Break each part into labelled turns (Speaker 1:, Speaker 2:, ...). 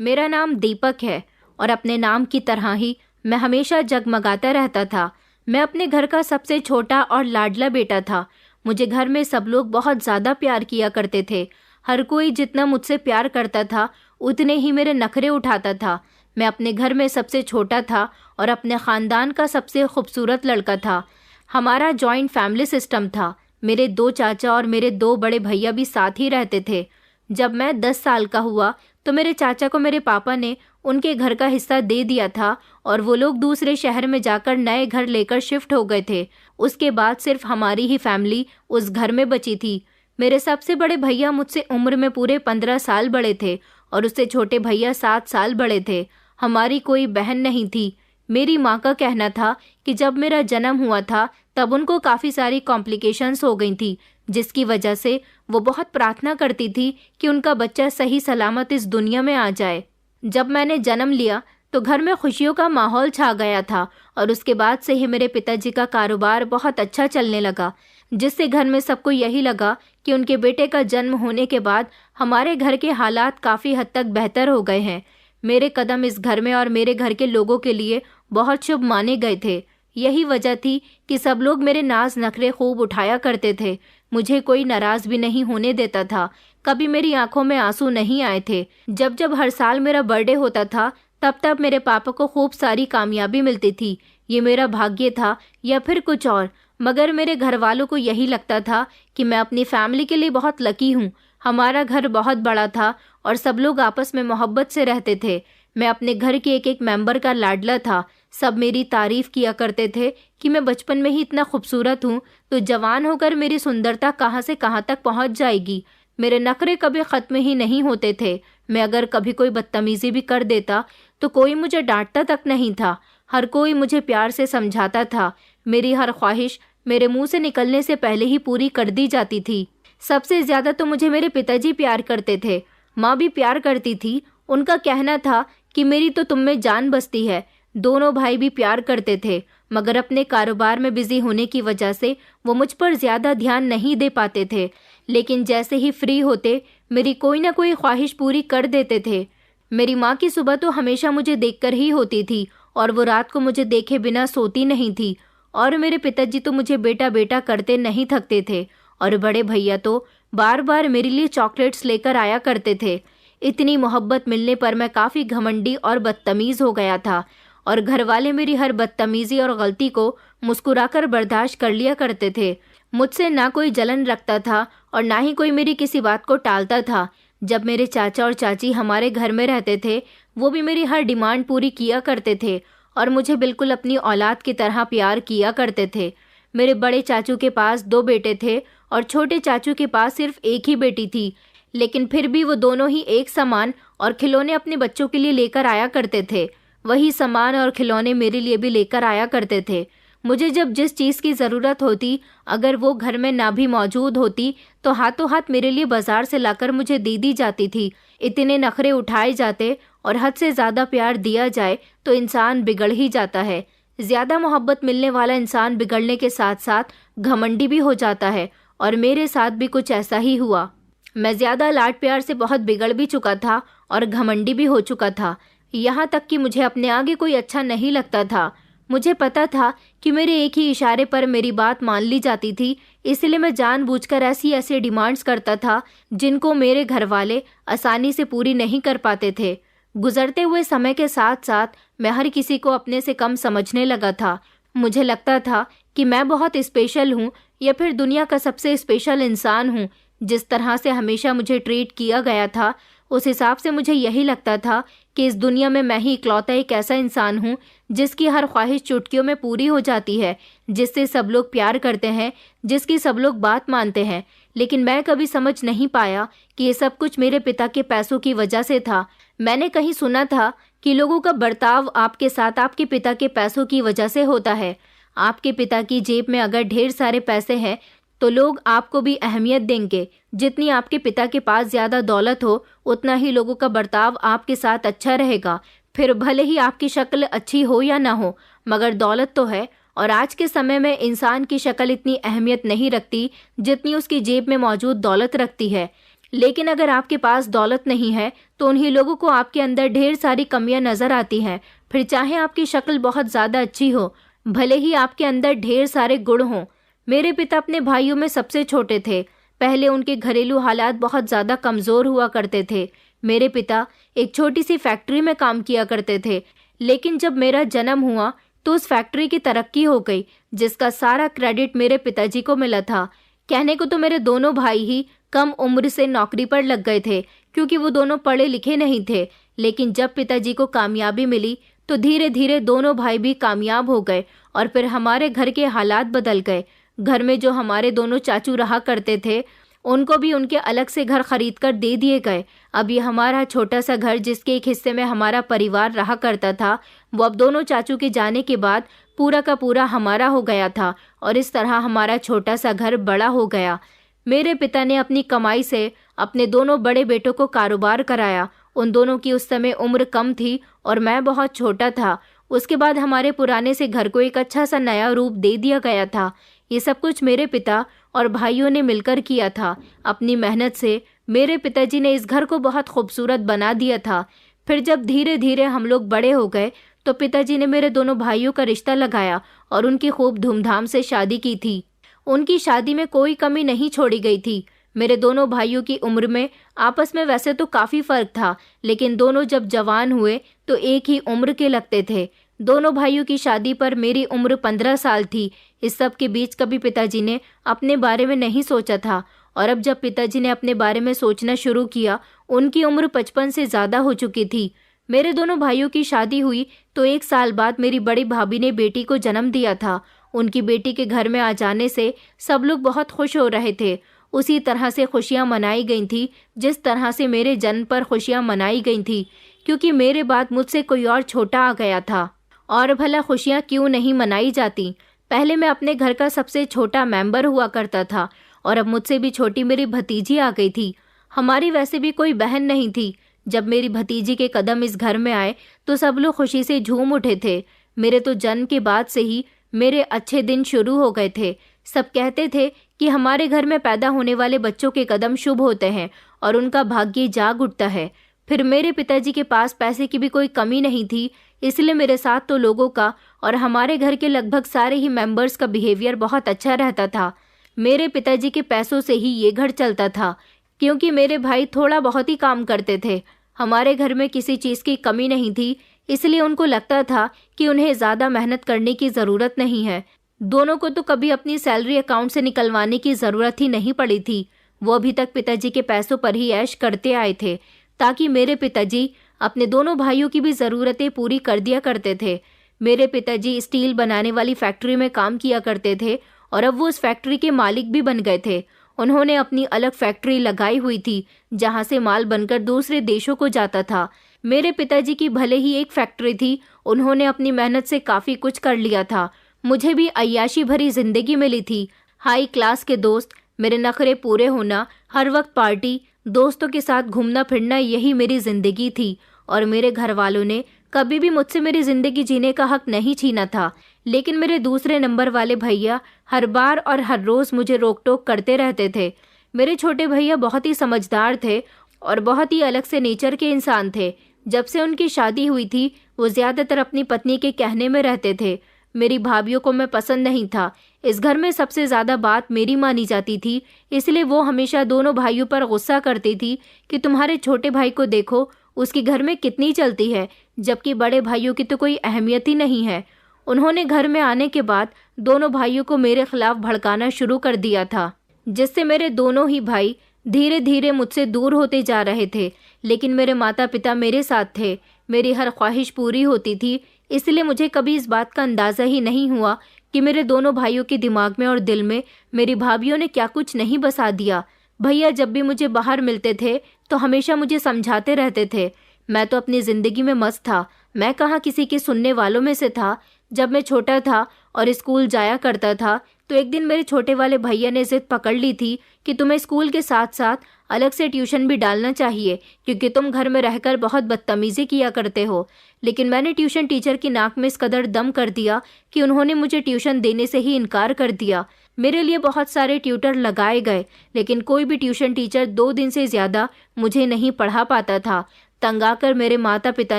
Speaker 1: मेरा नाम दीपक है और अपने नाम की तरह ही मैं हमेशा जगमगाता रहता था। मैं अपने घर का सबसे छोटा और लाडला बेटा था। मुझे घर में सब लोग बहुत ज़्यादा प्यार किया करते थे। हर कोई जितना मुझसे प्यार करता था उतने ही मेरे नखरे उठाता था। मैं अपने घर में सबसे छोटा था और अपने ख़ानदान का सबसे खूबसूरत लड़का था। हमारा जॉइंट फैमिली सिस्टम था। मेरे 2 चाचा और मेरे 2 बड़े भैया भी साथ ही रहते थे। जब मैं 10 साल का हुआ तो मेरे चाचा को मेरे पापा ने उनके घर का हिस्सा दे दिया था और वो लोग दूसरे शहर में जाकर नए घर लेकर शिफ्ट हो गए थे। उसके बाद सिर्फ हमारी ही फैमिली उस घर में बची थी। मेरे सबसे बड़े भैया मुझसे उम्र में पूरे 15 साल बड़े थे और उससे छोटे भैया 7 साल बड़े थे। हमारी कोई बहन नहीं थी। मेरी माँ का कहना था कि जब मेरा जन्म हुआ था तब उनको काफ़ी सारी कॉम्प्लिकेशंस हो गई थी, जिसकी वजह से वो बहुत प्रार्थना करती थी कि उनका बच्चा सही सलामत इस दुनिया में आ जाए। जब मैंने जन्म लिया तो घर में खुशियों का माहौल छा गया था और उसके बाद से ही मेरे पिताजी का कारोबार बहुत अच्छा चलने लगा, जिससे घर में सबको यही लगा कि उनके बेटे का जन्म होने के बाद हमारे घर के हालात काफ़ी हद तक बेहतर हो गए हैं। मेरे कदम इस घर में और मेरे घर के लोगों के लिए बहुत शुभ माने गए थे। यही वजह थी कि सब लोग मेरे नाज नखरे खूब उठाया करते थे। मुझे कोई नाराज भी नहीं होने देता था। कभी मेरी आंखों में आंसू नहीं आए थे। जब जब हर साल मेरा बर्थडे होता था तब तब मेरे पापा को खूब सारी कामयाबी मिलती थी। ये मेरा भाग्य था या फिर कुछ और, मगर मेरे घर वालों को यही लगता था कि मैं अपनी फैमिली के लिए बहुत लकी हूँ। हमारा घर बहुत बड़ा था और सब लोग आपस में मोहब्बत से रहते थे। मैं अपने घर के एक एक मेंबर का लाडला था। सब मेरी तारीफ किया करते थे कि मैं बचपन में ही इतना खूबसूरत हूँ तो जवान होकर मेरी सुंदरता कहाँ से कहाँ तक पहुँच जाएगी। मेरे नखरे कभी ख़त्म ही नहीं होते थे। मैं अगर कभी कोई बदतमीज़ी भी कर देता तो कोई मुझे डांटता तक नहीं था। हर कोई मुझे प्यार से समझाता था। मेरी हर ख्वाहिश मेरे मुंह से निकलने से पहले ही पूरी कर दी जाती थी। सबसे ज़्यादा तो मुझे मेरे पिताजी प्यार करते थे। माँ भी प्यार करती थी। उनका कहना था कि मेरी तो तुम में जान बसती है। दोनों भाई भी प्यार करते थे, मगर अपने कारोबार में बिजी होने की वजह से वो मुझ पर ज़्यादा ध्यान नहीं दे पाते थे। लेकिन जैसे ही फ्री होते मेरी कोई ना कोई ख्वाहिश पूरी कर देते थे। मेरी माँ की सुबह तो हमेशा मुझे देखकर ही होती थी और वो रात को मुझे देखे बिना सोती नहीं थी। और मेरे पिताजी तो मुझे बेटा बेटा करते नहीं थकते थे और बड़े भैया तो बार बार मेरे लिए चॉकलेट्स लेकर आया करते थे। इतनी मोहब्बत मिलने पर मैं काफ़ी घमंडी और बदतमीज़ हो गया था और घर वाले मेरी हर बदतमीज़ी और गलती को मुस्कुराकर बर्दाश्त कर लिया करते थे। मुझसे ना कोई जलन रखता था और ना ही कोई मेरी किसी बात को टालता था। जब मेरे चाचा और चाची हमारे घर में रहते थे वो भी मेरी हर डिमांड पूरी किया करते थे और मुझे बिल्कुल अपनी औलाद की तरह प्यार किया करते थे। मेरे बड़े चाचू के पास 2 बेटे थे और छोटे चाचू के पास सिर्फ एक ही बेटी थी, लेकिन फिर भी वो दोनों ही एक समान और खिलौने अपने बच्चों के लिए लेकर आया करते थे। वही सामान और खिलौने मेरे लिए भी लेकर आया करते थे। मुझे जब जिस चीज़ की ज़रूरत होती, अगर वो घर में ना भी मौजूद होती तो हाथों हाथ मेरे लिए बाजार से लाकर मुझे दे दी जाती थी। इतने नखरे उठाए जाते और हद से ज़्यादा प्यार दिया जाए तो इंसान बिगड़ ही जाता है। ज़्यादा मोहब्बत मिलने वाला इंसान बिगड़ने के साथ साथ घमंडी भी हो जाता है और मेरे साथ भी कुछ ऐसा ही हुआ। मैं ज़्यादा लाड प्यार से बहुत बिगड़ भी चुका था और घमंडी भी हो चुका था। यहाँ तक कि मुझे अपने आगे कोई अच्छा नहीं लगता था। मुझे पता था कि मेरे एक ही इशारे पर मेरी बात मान ली जाती थी, इसलिए मैं जानबूझकर ऐसी ऐसी डिमांड्स करता था जिनको मेरे घर वाले आसानी से पूरी नहीं कर पाते थे। गुजरते हुए समय के साथ साथ मैं हर किसी को अपने से कम समझने लगा था। मुझे लगता था कि मैं बहुत स्पेशल हूँ या फिर दुनिया का सबसे स्पेशल इंसान हूँ। जिस तरह से हमेशा मुझे ट्रीट किया गया था उस हिसाब से मुझे यही लगता था कि इस दुनिया में मैं ही इकलौता एक ऐसा इंसान हूँ जिसकी हर ख्वाहिश चुटकियों में पूरी हो जाती है, जिससे सब लोग प्यार करते हैं, जिसकी सब लोग बात मानते हैं। लेकिन मैं कभी समझ नहीं पाया कि ये सब कुछ मेरे पिता के पैसों की वजह से था। मैंने कहीं सुना था कि लोगों का बर्ताव आपके साथ आपके पिता के पैसों की वजह से होता है। आपके पिता की जेब में अगर ढेर सारे पैसे हैं तो लोग आपको भी अहमियत देंगे। जितनी आपके पिता के पास ज़्यादा दौलत हो उतना ही लोगों का बर्ताव आपके साथ अच्छा रहेगा। फिर भले ही आपकी शक्ल अच्छी हो या ना हो, मगर दौलत तो है। और आज के समय में इंसान की शक्ल इतनी अहमियत नहीं रखती जितनी उसकी जेब में मौजूद दौलत रखती है। लेकिन अगर आपके पास दौलत नहीं है तो उन्हीं लोगों को आपके अंदर ढेर सारी कमियां नजर आती हैं। फिर चाहे आपकी शक्ल बहुत ज्यादा अच्छी हो, भले ही आपके अंदर ढेर सारे गुण हों। मेरे पिता अपने भाइयों में सबसे छोटे थे। पहले उनके घरेलू हालात बहुत ज्यादा कमजोर हुआ करते थे। मेरे पिता एक छोटी सी फैक्ट्री में काम किया करते थे, लेकिन जब मेरा जन्म हुआ तो उस फैक्ट्री की तरक्की हो गई, जिसका सारा क्रेडिट मेरे पिताजी को मिला था। कहने को तो मेरे दोनों भाई ही कम उम्र से नौकरी पर लग गए थे, क्योंकि वो दोनों पढ़े लिखे नहीं थे। लेकिन जब पिताजी को कामयाबी मिली तो धीरे धीरे दोनों भाई भी कामयाब हो गए और फिर हमारे घर के हालात बदल गए। घर में जो हमारे दोनों चाचू रहा करते थे, उनको भी उनके अलग से घर खरीद कर दे दिए गए। अब ये हमारा छोटा सा घर, जिसके एक हिस्से में हमारा परिवार रहा करता था, वो अब दोनों चाचू के जाने के बाद पूरा का पूरा हमारा हो गया था और इस तरह हमारा छोटा सा घर बड़ा हो गया। मेरे पिता ने अपनी कमाई से अपने दोनों बड़े बेटों को कारोबार कराया। उन दोनों की उस समय उम्र कम थी और मैं बहुत छोटा था। उसके बाद हमारे पुराने से घर को एक अच्छा सा नया रूप दे दिया गया था। ये सब कुछ मेरे पिता और भाइयों ने मिलकर किया था। अपनी मेहनत से मेरे पिताजी ने इस घर को बहुत खूबसूरत बना दिया था। फिर जब धीरे धीरे हम लोग बड़े हो गए तो पिताजी ने मेरे दोनों भाइयों का रिश्ता लगाया और उनकी खूब धूमधाम से शादी की थी। उनकी शादी में कोई कमी नहीं छोड़ी गई थी। मेरे दोनों भाइयों की उम्र में आपस में वैसे तो काफी फर्क था, लेकिन दोनों जब जवान हुए तो एक ही उम्र के लगते थे। दोनों भाइयों की शादी पर मेरी उम्र 15 साल थी। इस सब के बीच कभी पिताजी ने अपने बारे में नहीं सोचा था, और अब जब पिताजी ने अपने बारे में सोचना शुरू किया, उनकी उम्र 55 से ज्यादा हो चुकी थी। मेरे दोनों भाइयों की शादी हुई तो 1 साल बाद मेरी बड़ी भाभी ने बेटी को जन्म दिया था। उनकी बेटी के घर में आ जाने से सब लोग बहुत खुश हो रहे थे। उसी तरह से खुशियां मनाई गई थी जिस तरह से मेरे जन्म पर खुशियां मनाई गई थी, क्योंकि मेरे बाद मुझसे कोई और छोटा आ गया था। और भला खुशियां क्यों नहीं मनाई जाती। पहले मैं अपने घर का सबसे छोटा मेंबर हुआ करता था और अब मुझसे भी छोटी मेरी भतीजी आ गई थी। हमारी वैसे भी कोई बहन नहीं थी। जब मेरी भतीजी के कदम इस घर में आए तो सब लोग खुशी से झूम उठे थे। मेरे तो जन्म के बाद से ही मेरे अच्छे दिन शुरू हो गए थे। सब कहते थे कि हमारे घर में पैदा होने वाले बच्चों के कदम शुभ होते हैं और उनका भाग्य जाग उठता है। फिर मेरे पिताजी के पास पैसे की भी कोई कमी नहीं थी, इसलिए मेरे साथ तो लोगों का और हमारे घर के लगभग सारे ही मेंबर्स का बिहेवियर बहुत अच्छा रहता था। मेरे पिताजी के पैसों से ही ये घर चलता था, क्योंकि मेरे भाई थोड़ा बहुत ही काम करते थे। हमारे घर में किसी चीज़ की कमी नहीं थी, इसलिए उनको लगता था कि उन्हें ज़्यादा मेहनत करने की ज़रूरत नहीं है। दोनों को तो कभी अपनी सैलरी अकाउंट से निकलवाने की ज़रूरत ही नहीं पड़ी थी। वो अभी तक पिताजी के पैसों पर ही ऐश करते आए थे, ताकि मेरे पिताजी अपने दोनों भाइयों की भी ज़रूरतें पूरी कर दिया करते थे। मेरे पिताजी स्टील बनाने वाली फैक्ट्री में काम किया करते थे और अब वो उस फैक्ट्री के मालिक भी बन गए थे। उन्होंने अपनी अलग फैक्ट्री लगाई हुई थी, जहां से माल बनकर दूसरे देशों को जाता था। मेरे पिताजी की भले ही एक फैक्ट्री थी, उन्होंने अपनी मेहनत से काफ़ी कुछ कर लिया था। मुझे भी अय्याशी भरी जिंदगी मिली थी। हाई क्लास के दोस्त, मेरे नखरे पूरे होना, हर वक्त पार्टी, दोस्तों के साथ घूमना फिरना, यही मेरी जिंदगी थी। और मेरे घर वालों ने कभी भी मुझसे मेरी जिंदगी जीने का हक नहीं छीना था। लेकिन मेरे दूसरे नंबर वाले भैया हर बार और हर रोज मुझे रोक टोक करते रहते थे। मेरे छोटे भैया बहुत ही समझदार थे और बहुत ही अलग से नेचर के इंसान थे। जब से उनकी शादी हुई थी वो ज्यादातर अपनी पत्नी के कहने में रहते थे। मेरी भाभीियों को मैं पसंद नहीं था। इस घर में सबसे ज्यादा बात मेरी मानी जाती थी, इसलिए वो हमेशा दोनों भाइयों पर गुस्सा करती थी कि तुम्हारे छोटे भाई को देखो, उसकी घर में कितनी चलती है, जबकि बड़े भाइयों की तो कोई अहमियत ही नहीं है। उन्होंने घर में आने के बाद दोनों भाइयों को मेरे खिलाफ भड़काना शुरू कर दिया था, जिससे मेरे दोनों ही भाई धीरे धीरे मुझसे दूर होते जा रहे थे। लेकिन मेरे माता पिता मेरे साथ थे। मेरी हर ख्वाहिश पूरी होती थी, इसलिए मुझे कभी इस बात का अंदाज़ा ही नहीं हुआ कि मेरे दोनों भाइयों के दिमाग में और दिल में मेरी भाभीियों ने क्या कुछ नहीं बसा दिया। भैया जब भी मुझे बाहर मिलते थे तो हमेशा मुझे समझाते रहते थे। मैं तो अपनी ज़िंदगी में मस्त था। मैं कहाँ किसी के सुनने वालों में से था। जब मैं छोटा था और स्कूल जाया करता था तो एक दिन मेरे छोटे वाले भैया ने जिद पकड़ ली थी कि तुम्हें स्कूल के साथ साथ अलग से ट्यूशन भी डालना चाहिए, क्योंकि तुम घर में रहकर बहुत बदतमीजी किया करते हो। लेकिन मैंने ट्यूशन टीचर की नाक में इस कदर दम कर दिया कि उन्होंने मुझे ट्यूशन देने से ही इनकार कर दिया। मेरे लिए बहुत सारे ट्यूटर लगाए गए, लेकिन कोई भी ट्यूशन टीचर 2 दिन से ज़्यादा मुझे नहीं पढ़ा पाता था। तंग आकर मेरे माता पिता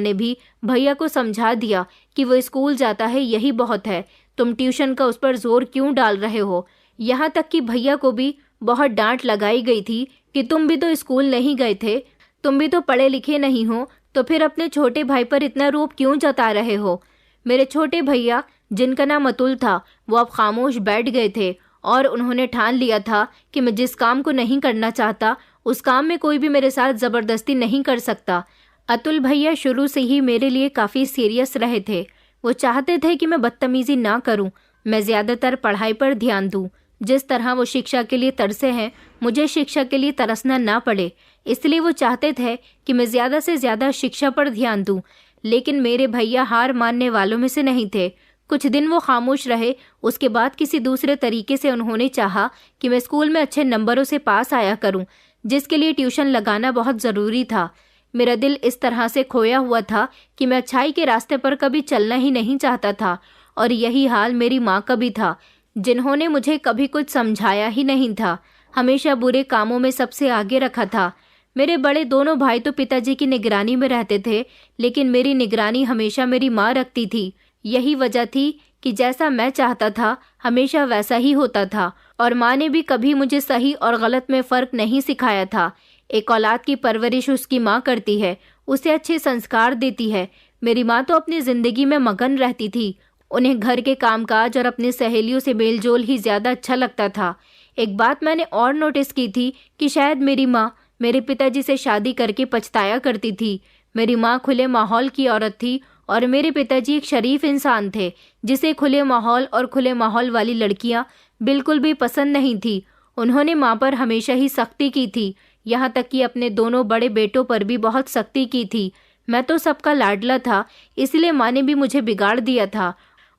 Speaker 1: ने भी भैया को समझा दिया कि वो स्कूल जाता है, यही बहुत है, तुम ट्यूशन का उस पर जोर क्यों डाल रहे हो। यहाँ तक कि भैया को भी बहुत डांट लगाई गई थी कि तुम भी तो स्कूल नहीं गए थे, तुम भी तो पढ़े लिखे नहीं हो, तो फिर अपने छोटे भाई पर इतना रोब क्यों जता रहे हो। मेरे छोटे भैया, जिनका नाम अतुल था, वो अब खामोश बैठ गए थे और उन्होंने ठान लिया था कि मैं जिस काम को नहीं करना चाहता उस काम में कोई भी मेरे साथ ज़बरदस्ती नहीं कर सकता। अतुल भैया शुरू से ही मेरे लिए काफ़ी सीरियस रहे थे। वो चाहते थे कि मैं बदतमीज़ी ना करूं, मैं ज़्यादातर पढ़ाई पर ध्यान दूं। जिस तरह वो शिक्षा के लिए तरसे हैं, मुझे शिक्षा के लिए तरसना ना पड़े, इसलिए वो चाहते थे कि मैं ज़्यादा से ज़्यादा शिक्षा पर ध्यान दूं। लेकिन मेरे भैया हार मानने वालों में से नहीं थे। कुछ दिन वो खामोश रहे, उसके बाद किसी दूसरे तरीके से उन्होंने चाहा कि मैं स्कूल में अच्छे नंबरों से पास आया करूं, जिसके लिए ट्यूशन लगाना बहुत ज़रूरी था। मेरा दिल इस तरह से खोया हुआ था कि मैं अच्छाई के रास्ते पर कभी चलना ही नहीं चाहता था, और यही हाल मेरी माँ का भी था, जिन्होंने मुझे कभी कुछ समझाया ही नहीं था, हमेशा बुरे कामों में सबसे आगे रखा था। मेरे बड़े दोनों भाई तो पिताजी की निगरानी में रहते थे, लेकिन मेरी निगरानी हमेशा मेरी माँ रखती थी। यही वजह थी कि जैसा मैं चाहता था हमेशा वैसा ही होता था, और माँ ने भी कभी मुझे सही और गलत में फ़र्क नहीं सिखाया था। एक औलाद की परवरिश उसकी माँ करती है, उसे अच्छे संस्कार देती है। मेरी माँ तो अपनी ज़िंदगी में मगन रहती थी। उन्हें घर के कामकाज और अपनी सहेलियों से मेलजोल ही ज़्यादा अच्छा लगता था। एक बात मैंने और नोटिस की थी कि शायद मेरी माँ मेरे पिताजी से शादी करके पछताया करती थी। मेरी माँ खुले माहौल की औरत थी और मेरे पिताजी एक शरीफ इंसान थे, जिसे खुले माहौल और खुले माहौल वाली लड़कियाँ बिल्कुल भी पसंद नहीं थी। उन्होंने माँ पर हमेशा ही सख्ती की थी, यहाँ तक कि अपने दोनों बड़े बेटों पर भी बहुत सख्ती की थी। मैं तो सबका लाडला था, इसलिए माँ ने भी मुझे बिगाड़ दिया था,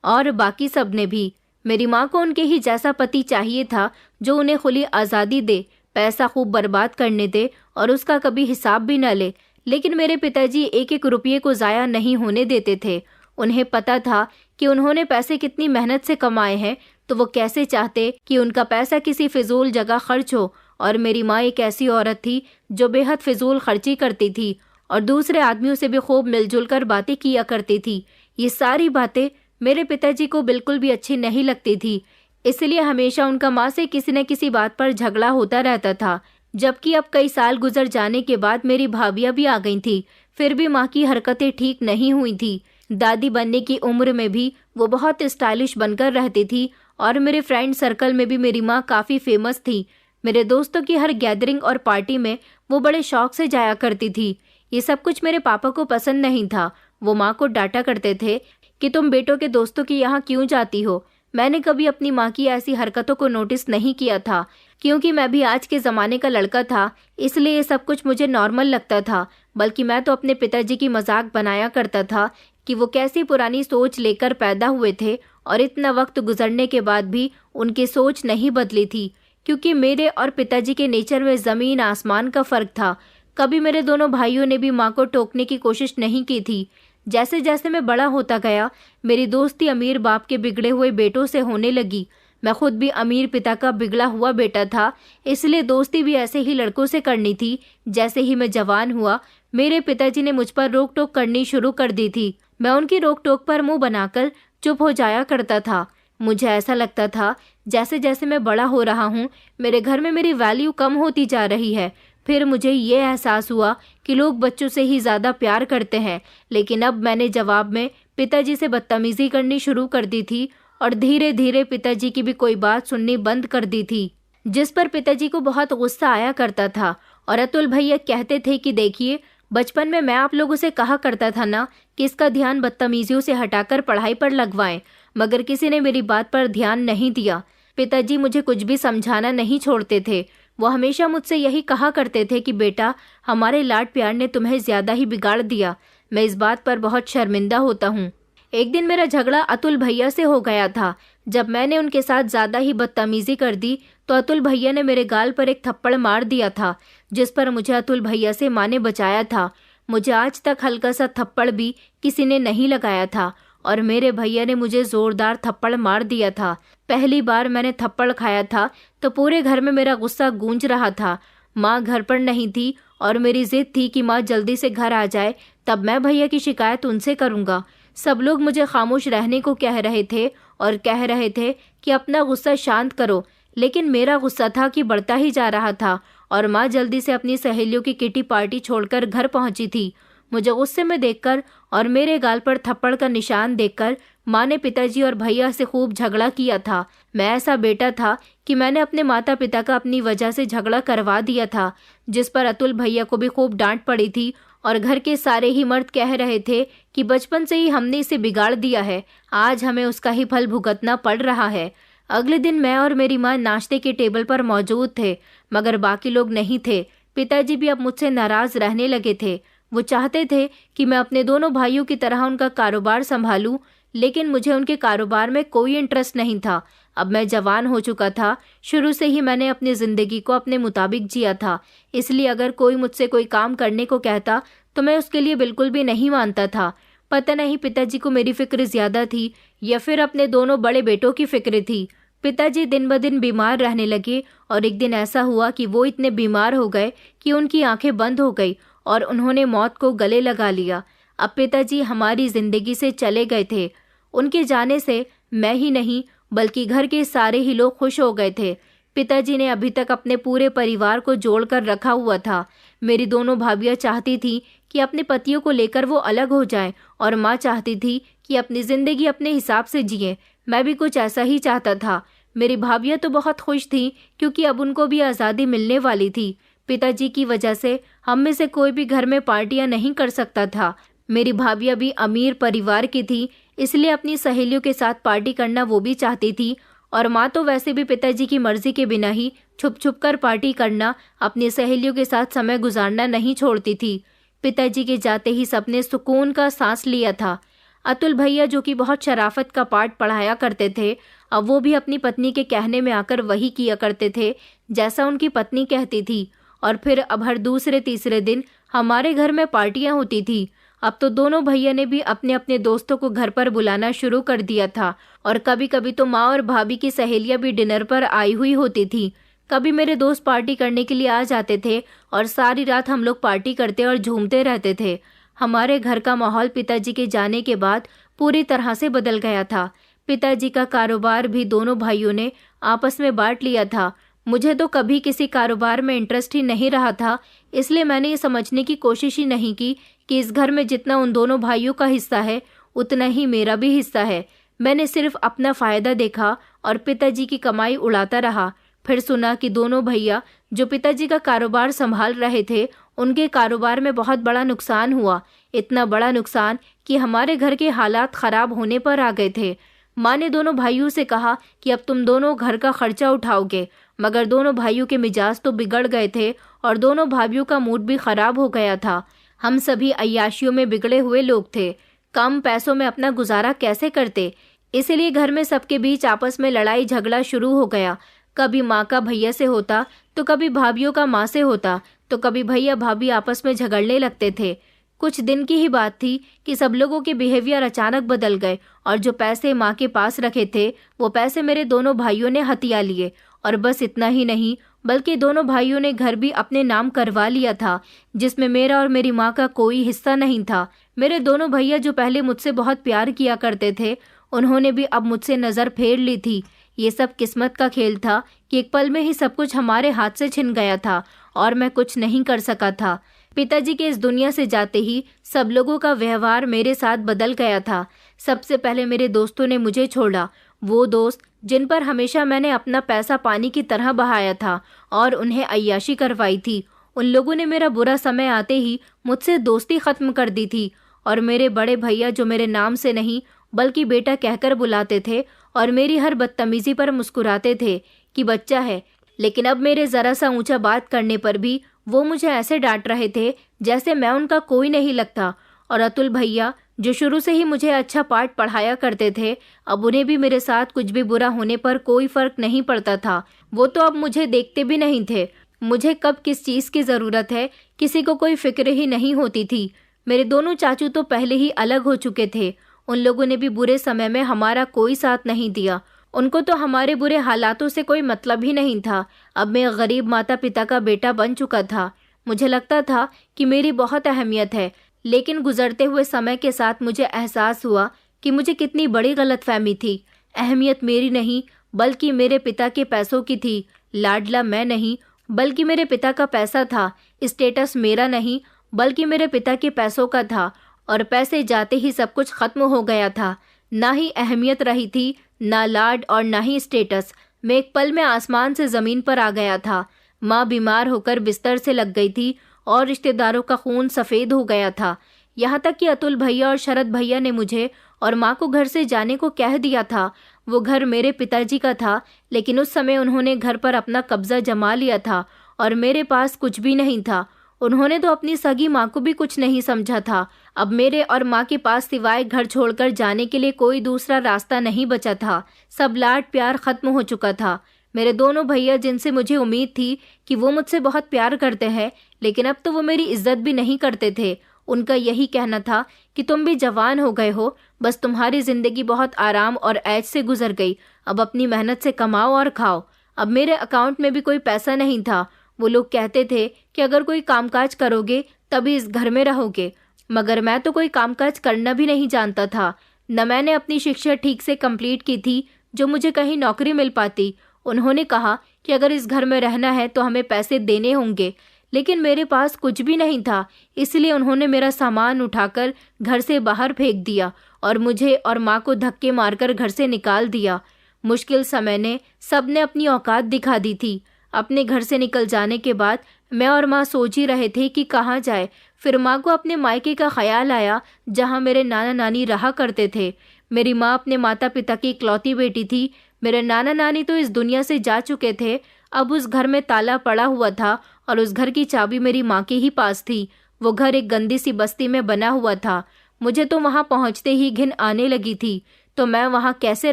Speaker 1: और बाकी सब ने भी। मेरी माँ को उनके ही जैसा पति चाहिए था, जो उन्हें खुली आज़ादी दे, पैसा खूब बर्बाद करने दे और उसका कभी हिसाब भी न ले। लेकिन मेरे पिताजी एक एक रुपये को ज़ाया नहीं होने देते थे। उन्हें पता था कि उन्होंने पैसे कितनी मेहनत से कमाए हैं, तो वो कैसे चाहते कि उनका पैसा किसी फिजूल जगह खर्च हो। और मेरी माँ एक ऐसी औरत थी जो बेहद फिजूल खर्ची करती थी और दूसरे आदमियों से भी खूब मिलजुल कर बातें किया करती थी। ये सारी बातें मेरे पिताजी को बिल्कुल भी अच्छी नहीं लगती थी, इसलिए हमेशा उनका माँ से किसी न किसी बात पर झगड़ा होता रहता था। जबकि अब कई साल गुजर जाने के बाद मेरी भाभियाँ भी आ गई थी, फिर भी माँ की हरकतें ठीक नहीं हुई थी। दादी बनने की उम्र में भी वो बहुत स्टाइलिश बनकर रहती थी, और मेरे फ्रेंड सर्कल में भी मेरी माँ काफ़ी फेमस थी। मेरे दोस्तों की हर गैदरिंग और पार्टी में वो बड़े शौक से जाया करती थी। ये सब कुछ मेरे पापा को पसंद नहीं था। वो माँ को डांटा करते थे कि तुम बेटों के दोस्तों के यहाँ क्यों जाती हो। मैंने कभी अपनी माँ की ऐसी हरकतों को नोटिस नहीं किया था, क्योंकि मैं भी आज के ज़माने का लड़का था, इसलिए ये सब कुछ मुझे नॉर्मल लगता था। बल्कि मैं तो अपने पिताजी की मजाक बनाया करता था कि वो कैसी पुरानी सोच लेकर पैदा हुए थे, और इतना वक्त गुजरने के बाद भी उनकी सोच नहीं बदली थी, क्योंकि मेरे और पिताजी के नेचर में ज़मीन आसमान का फ़र्क था। कभी मेरे दोनों भाइयों ने भी माँ को टोकने की कोशिश नहीं की थी। जैसे जैसे मैं बड़ा होता गया, मेरी दोस्ती अमीर बाप के बिगड़े हुए बेटों से होने लगी। मैं खुद भी अमीर पिता का बिगड़ा हुआ बेटा था, इसलिए दोस्ती भी ऐसे ही लड़कों से करनी थी। जैसे ही मैं जवान हुआ, मेरे पिताजी ने मुझ पर रोक टोक करनी शुरू कर दी थी। मैं उनकी रोक टोक पर मुंह बनाकर चुप हो जाया करता था। मुझे ऐसा लगता था जैसे जैसे मैं बड़ा हो रहा हूँ, मेरे घर में मेरी वैल्यू कम होती जा रही है। फिर मुझे ये एहसास हुआ कि लोग बच्चों से ही ज़्यादा प्यार करते हैं, लेकिन अब मैंने जवाब में पिताजी से बदतमीज़ी करनी शुरू कर दी थी, और धीरे धीरे पिताजी की भी कोई बात सुननी बंद कर दी थी, जिस पर पिताजी को बहुत गुस्सा आया करता था। और अतुल भैया कहते थे कि देखिए, बचपन में मैं आप लोगों से कहा करता था ना कि इसका ध्यान बदतमीजियों से हटाकर पढ़ाई पर लगवाएं, मगर किसी ने मेरी बात पर ध्यान नहीं दिया। पिताजी मुझे कुछ भी समझाना नहीं छोड़ते थे। वो हमेशा मुझसे यही कहा करते थे कि बेटा, हमारे लाड प्यार ने तुम्हें ज़्यादा ही बिगाड़ दिया। मैं इस बात पर बहुत शर्मिंदा होता हूँ। एक दिन मेरा झगड़ा अतुल भैया से हो गया था। जब मैंने उनके साथ ज़्यादा ही बदतमीज़ी कर दी, तो अतुल भैया ने मेरे गाल पर एक थप्पड़ मार दिया था, जिस पर मुझे अतुल भैया से माँ ने बचाया था। मुझे आज तक हल्का सा थप्पड़ भी किसी ने नहीं लगाया था, और मेरे भैया ने मुझे जोरदार थप्पड़ मार दिया था। पहली बार मैंने थप्पड़ खाया था तो पूरे घर में मेरा गुस्सा गूंज रहा था। माँ घर पर नहीं थी और मेरी जिद थी कि माँ जल्दी से घर आ जाए, तब मैं भैया की शिकायत उनसे करूँगा। सब लोग मुझे खामोश रहने को कह रहे थे और कह रहे थे कि अपना गुस्सा शांत करो, लेकिन मेरा गुस्सा था कि बढ़ता ही जा रहा था। और माँ जल्दी से अपनी सहेलियों की किटी पार्टी छोड़कर घर पहुंची थी। मुझे गुस्से में देखकर और मेरे गाल पर थप्पड़ का निशान देखकर माँ ने पिताजी और भैया से खूब झगड़ा किया था। मैं ऐसा बेटा था कि मैंने अपने माता पिता का अपनी वजह से झगड़ा करवा दिया था, जिस पर अतुल भैया को भी खूब डांट पड़ी थी और घर के सारे ही मर्द कह रहे थे कि बचपन से ही हमने इसे बिगाड़ दिया है, आज हमें उसका ही फल भुगतना पड़ रहा है। अगले दिन मैं और मेरी माँ नाश्ते के टेबल पर मौजूद थे, मगर बाकी लोग नहीं थे। पिताजी भी अब मुझसे नाराज रहने लगे थे। वो चाहते थे कि मैं अपने दोनों भाइयों की तरह उनका कारोबार संभालूं, लेकिन मुझे उनके कारोबार में कोई इंटरेस्ट नहीं था। अब मैं जवान हो चुका था। शुरू से ही मैंने अपनी ज़िंदगी को अपने मुताबिक जिया था, इसलिए अगर कोई मुझसे कोई काम करने को कहता तो मैं उसके लिए बिल्कुल भी नहीं मानता था। पता नहीं पिताजी को मेरी फिक्र ज़्यादा थी या फिर अपने दोनों बड़े बेटों की फिक्र थी। पिताजी दिन ब दिन बीमार रहने लगे और एक दिन ऐसा हुआ कि वो इतने बीमार हो गए कि उनकी आंखें बंद हो गई और उन्होंने मौत को गले लगा लिया। अब पिताजी हमारी ज़िंदगी से चले गए थे। उनके जाने से मैं ही नहीं बल्कि घर के सारे ही लोग खुश हो गए थे। पिताजी ने अभी तक अपने पूरे परिवार को जोड़कर रखा हुआ था। मेरी दोनों भाभियां चाहती थी कि अपने पतियों को लेकर वो अलग हो जाएं और माँ चाहती थी कि अपनी ज़िंदगी अपने हिसाब से जिए। मैं भी कुछ ऐसा ही चाहता था। मेरी भाभियां तो बहुत खुश थीं क्योंकि अब उनको भी आज़ादी मिलने वाली थी। पिताजी की वजह से हम में से कोई भी घर में पार्टियां नहीं कर सकता था। मेरी भाभियां भी अमीर परिवार की थी, इसलिए अपनी सहेलियों के साथ पार्टी करना वो भी चाहती थी। और माँ तो वैसे भी पिताजी की मर्जी के बिना ही छुप छुप कर पार्टी करना, अपनी सहेलियों के साथ समय गुजारना नहीं छोड़ती थी। पिताजी के जाते ही सबने सुकून का सांस लिया था। अतुल भैया जो कि बहुत शराफत का पाठ पढ़ाया करते थे, अब वो भी अपनी पत्नी के कहने में आकर वही किया करते थे जैसा उनकी पत्नी कहती थी। और फिर अब हर दूसरे तीसरे दिन हमारे घर में पार्टियां होती थी। अब तो दोनों भैया ने भी अपने अपने दोस्तों को घर पर बुलाना शुरू कर दिया था और कभी कभी तो माँ और भाभी की सहेलियां भी डिनर पर आई हुई होती थी। कभी मेरे दोस्त पार्टी करने के लिए आ जाते थे और सारी रात हम लोग पार्टी करते और झूमते रहते थे। हमारे घर का माहौल पिताजी के जाने के बाद पूरी तरह से बदल गया था। पिताजी का कारोबार भी दोनों भाइयों ने आपस में बांट लिया था। मुझे तो कभी किसी कारोबार में इंटरेस्ट ही नहीं रहा था, इसलिए मैंने ये समझने की कोशिश ही नहीं की कि इस घर में जितना उन दोनों भाइयों का हिस्सा है उतना ही मेरा भी हिस्सा है। मैंने सिर्फ अपना फ़ायदा देखा और पिताजी की कमाई उड़ाता रहा। फिर सुना कि दोनों भैया जो पिताजी का कारोबार संभाल रहे थे, उनके कारोबार में बहुत बड़ा नुकसान हुआ। इतना बड़ा नुकसान कि हमारे घर के हालात ख़राब होने पर आ गए थे। माँ ने दोनों भाइयों से कहा कि अब तुम दोनों घर का खर्चा उठाओगे, मगर दोनों भाइयों के मिजाज तो बिगड़ गए थे और दोनों भाभियों का मूड भी खराब हो गया था। हम सभी अय्याशियों में बिगड़े हुए लोग थे। कम पैसों में अपना गुजारा कैसे करते, इसलिए घर में सबके बीच आपस में लड़ाई झगड़ा शुरू हो गया। कभी माँ का भैया से होता तो कभी भाभियों का माँ से होता, तो कभी भैया भाभी आपस में झगड़ने लगते थे। कुछ दिन की ही बात थी कि सब लोगों के बिहेवियर अचानक बदल गए और जो पैसे माँ के पास रखे थे वो पैसे मेरे दोनों भाइयों ने हथिया लिए। और बस इतना ही नहीं, बल्कि दोनों भाइयों ने घर भी अपने नाम करवा लिया था, जिसमें मेरा और मेरी माँ का कोई हिस्सा नहीं था। मेरे दोनों भैया जो पहले मुझसे बहुत प्यार किया करते थे, उन्होंने भी अब मुझसे नज़र फेर ली थी। ये सब किस्मत का खेल था कि एक पल में ही सब कुछ हमारे हाथ से छिन गया था और मैं कुछ नहीं कर सका था। पिताजी के इस दुनिया से जाते ही सब लोगों का व्यवहार मेरे साथ बदल गया था। सबसे पहले मेरे दोस्तों ने मुझे छोड़ा, वो दोस्त जिन पर हमेशा मैंने अपना पैसा पानी की तरह बहाया था और उन्हें अय्याशी करवाई थी। उन लोगों ने मेरा बुरा समय आते ही मुझसे दोस्ती ख़त्म कर दी थी। और मेरे बड़े भैया जो मेरे नाम से नहीं बल्कि बेटा कहकर बुलाते थे और मेरी हर बदतमीज़ी पर मुस्कुराते थे कि बच्चा है, लेकिन अब मेरे ज़रा सा ऊंचा बात करने पर भी वो मुझे ऐसे डांट रहे थे जैसे मैं उनका कोई नहीं लगता। और अतुल भैया जो शुरू से ही मुझे अच्छा पाठ पढ़ाया करते थे, अब उन्हें भी मेरे साथ कुछ भी बुरा होने पर कोई फ़र्क नहीं पड़ता था। वो तो अब मुझे देखते भी नहीं थे। मुझे कब किस चीज़ की ज़रूरत है किसी को कोई फिक्र ही नहीं होती थी। मेरे दोनों चाचू तो पहले ही अलग हो चुके थे। उन लोगों ने भी बुरे समय में हमारा कोई साथ नहीं दिया। उनको तो हमारे बुरे हालातों से कोई मतलब ही नहीं था। अब मैं गरीब माता पिता का बेटा बन चुका था। मुझे लगता था कि मेरी बहुत अहमियत है, लेकिन गुजरते हुए समय के साथ मुझे एहसास हुआ कि मुझे कितनी बड़ी गलतफहमी थी। अहमियत मेरी नहीं, बल्कि मेरे पिता के पैसों की थी। लाडला मैं नहीं, बल्कि मेरे पिता का पैसा था। स्टेटस मेरा नहीं, बल्कि मेरे पिता के पैसों का था। और पैसे जाते ही सब कुछ खत्म हो गया था। ना ही अहमियत रही थी, ना लाड और ना ही स्टेटस। मैं एक पल में आसमान से ज़मीन पर आ गया था। माँ बीमार होकर बिस्तर से लग गई थी और रिश्तेदारों का खून सफ़ेद हो गया था। यहाँ तक कि अतुल भैया और शरद भैया ने मुझे और माँ को घर से जाने को कह दिया था। वो घर मेरे पिताजी का था, लेकिन उस समय उन्होंने घर पर अपना कब्जा जमा लिया था और मेरे पास कुछ भी नहीं था। उन्होंने तो अपनी सगी माँ को भी कुछ नहीं समझा था। अब मेरे और माँ के पास सिवाय घर छोड़कर जाने के लिए कोई दूसरा रास्ता नहीं बचा था। सब लाड प्यार खत्म हो चुका था। मेरे दोनों भैया, जिनसे मुझे उम्मीद थी कि वो मुझसे बहुत प्यार करते हैं, लेकिन अब तो वो मेरी इज्जत भी नहीं करते थे। उनका यही कहना था कि तुम भी जवान हो गए हो, बस तुम्हारी जिंदगी बहुत आराम और ऐश से गुजर गई, अब अपनी मेहनत से कमाओ और खाओ। अब मेरे अकाउंट में भी कोई पैसा नहीं था। वो लोग कहते थे कि अगर कोई कामकाज करोगे तभी इस घर में रहोगे, मगर मैं तो कोई कामकाज करना भी नहीं जानता था। न मैंने अपनी शिक्षा ठीक से कंप्लीट की थी जो मुझे कहीं नौकरी मिल पाती। उन्होंने कहा कि अगर इस घर में रहना है तो हमें पैसे देने होंगे, लेकिन मेरे पास कुछ भी नहीं था। इसलिए उन्होंने मेरा सामान उठाकर घर से बाहर फेंक दिया और मुझे और माँ को धक्के मारकर घर से निकाल दिया। मुश्किल समय ने सबने अपनी औकात दिखा दी थी। अपने घर से निकल जाने के बाद मैं और माँ सोच ही रहे थे कि कहाँ जाए। फिर माँ को अपने मायके का ख्याल आया, जहाँ मेरे नाना नानी रहा करते थे। मेरी माँ अपने माता पिता की इकलौती बेटी थी। मेरे नाना नानी तो इस दुनिया से जा चुके थे। अब उस घर में ताला पड़ा हुआ था और उस घर की चाबी मेरी माँ के ही पास थी। वो घर एक गंदी सी बस्ती में बना हुआ था। मुझे तो वहाँ पहुँचते ही घिन आने लगी थी। तो मैं वहाँ कैसे